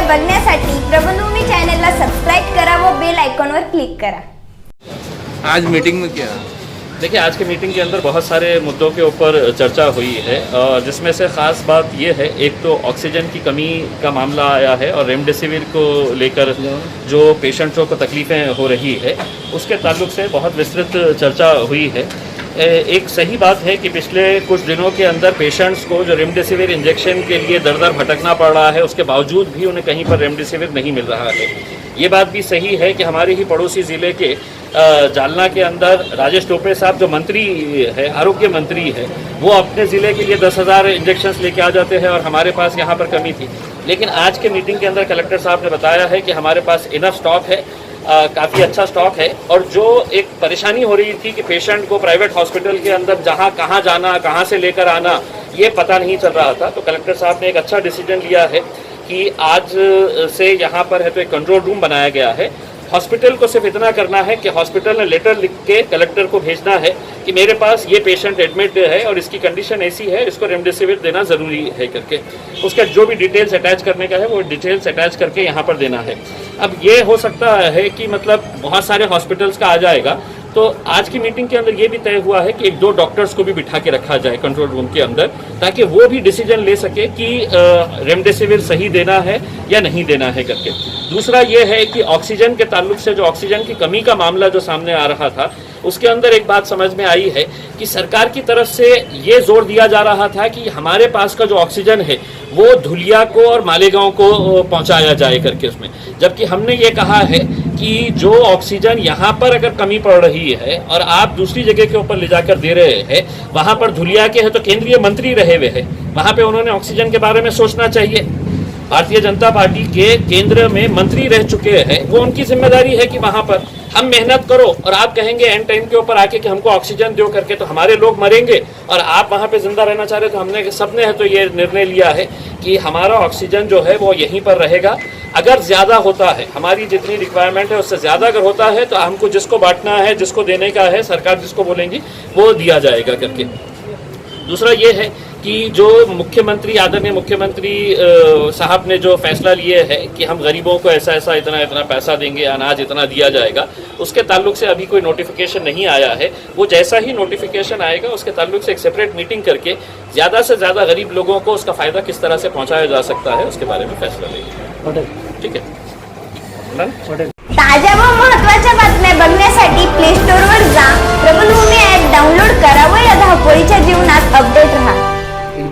बघण्यासाठी प्रबंधभूमी चॅनलला सबस्क्राइब करा व बेल आयकॉनवर क्लिक करा। आज मीटिंग में क्या? देखिए, आज की मीटिंग के अंदर बहुत सारे मुद्दों के ऊपर चर्चा हुई है और जिसमें से ख़ास बात ये है, एक तो ऑक्सीजन की कमी का मामला आया है और रेमडेसिविर को लेकर जो पेशेंट्सों को तकलीफ़ें हो रही है उसके ताल्लुक से बहुत विस्तृत चर्चा हुई है। एक सही बात है कि पिछले कुछ दिनों के अंदर पेशेंट्स को जो रेमडेसिविर इंजेक्शन के लिए दर दर भटकना पड़ रहा है, उसके बावजूद भी उन्हें कहीं पर रेमडेसिविर नहीं मिल रहा है। ये बात भी सही है कि हमारे ही पड़ोसी ज़िले के जालना के अंदर राजेश टोपे साहब जो मंत्री है, आरोग्य मंत्री है, वो अपने ज़िले के लिए 10,000 इंजेक्शन्स लेके आ जाते हैं और हमारे पास यहाँ पर कमी थी। लेकिन आज के मीटिंग के अंदर कलेक्टर साहब ने बताया है कि हमारे पास इनफ स्टॉक है, काफ़ी अच्छा स्टॉक है। और जो एक परेशानी हो रही थी कि पेशेंट को प्राइवेट हॉस्पिटल के अंदर कहाँ जाना, कहाँ से लेकर आना, ये पता नहीं चल रहा था। तो कलेक्टर साहब ने एक अच्छा डिसीजन लिया है कि आज से यहाँ पर है तो एक कंट्रोल रूम बनाया गया है। हॉस्पिटल को सिर्फ इतना करना है कि हॉस्पिटल ने लेटर लिख के कलेक्टर को भेजना है कि मेरे पास ये पेशेंट एडमिट है और इसकी कंडीशन ऐसी है, इसको रेमडेसिविर देना ज़रूरी है करके उसका जो भी डिटेल्स अटैच करने का है वो डिटेल्स अटैच करके यहाँ पर देना है। अब ये हो सकता है कि मतलब बहुत सारे हॉस्पिटल्स का आ जाएगा, तो आज की मीटिंग के अंदर ये भी तय हुआ है कि 1-2 डॉक्टर्स को भी बिठा के रखा जाए कंट्रोल रूम के अंदर, ताकि वो भी डिसीजन ले सके कि रेमडेसिविर सही देना है या नहीं देना है करके। दूसरा ये है कि ऑक्सीजन के ताल्लुक से जो ऑक्सीजन की कमी का मामला जो सामने आ रहा था, उसके अंदर एक बात समझ में आई है कि सरकार की तरफ से ये जोर दिया जा रहा था कि हमारे पास का जो ऑक्सीजन है वो धुलिया को और मालेगांव को पहुंचाया जाए करके उसमें, जबकि हमने ये कहा है कि जो ऑक्सीजन यहाँ पर अगर कमी पड़ रही है और आप दूसरी जगह के ऊपर ले जाकर दे रहे हैं, वहाँ पर धुलिया के हैं तो केंद्रीय मंत्री रहे हुए हैं, वहाँ पे उन्होंने ऑक्सीजन के बारे में सोचना चाहिए। भारतीय जनता पार्टी के केंद्र में मंत्री रह चुके हैं, वो उनकी जिम्मेदारी है कि वहाँ पर हम मेहनत करो और आप कहेंगे एंड टाइम के ऊपर आके कि हमको ऑक्सीजन दो करके, तो हमारे लोग मरेंगे और आप वहाँ पे जिंदा रहना चाह रहे। तो हमने सबने है तो ये निर्णय लिया है कि हमारा ऑक्सीजन जो है वो यहीं पर रहेगा। अगर ज़्यादा होता है, हमारी जितनी रिक्वायरमेंट है उससे ज़्यादा अगर होता है तो हमको जिसको बांटना है, जिसको देने का है, सरकार जिसको बोलेंगी वो दिया जाएगा करके। दूसरा ये है कि जो मुख्यमंत्री, आदरणीय मुख्यमंत्री साहब ने जो फैसला लिए है कि हम गरीबों को ऐसा ऐसा इतना पैसा देंगे, अनाज इतना दिया जाएगा, उसके ताल्लुक से अभी कोई नोटिफिकेशन नहीं आया है। वो जैसा ही नोटिफिकेशन आएगा उसके ताल्लुक से एक सेपरेट मीटिंग करके ज़्यादा से ज़्यादा गरीब लोगों को उसका फ़ायदा किस तरह से पहुँचाया जा सकता है उसके बारे में फैसला लेंगे। ठीक है। ताज्या व महत्त्वाच्या बातम्या बघण्यासाठी प्ले स्टोअरवर जा, प्रबंधभूमी ॲप डाउनलोड करा व या धावपळीच्या जीवनात अपडेट रहा।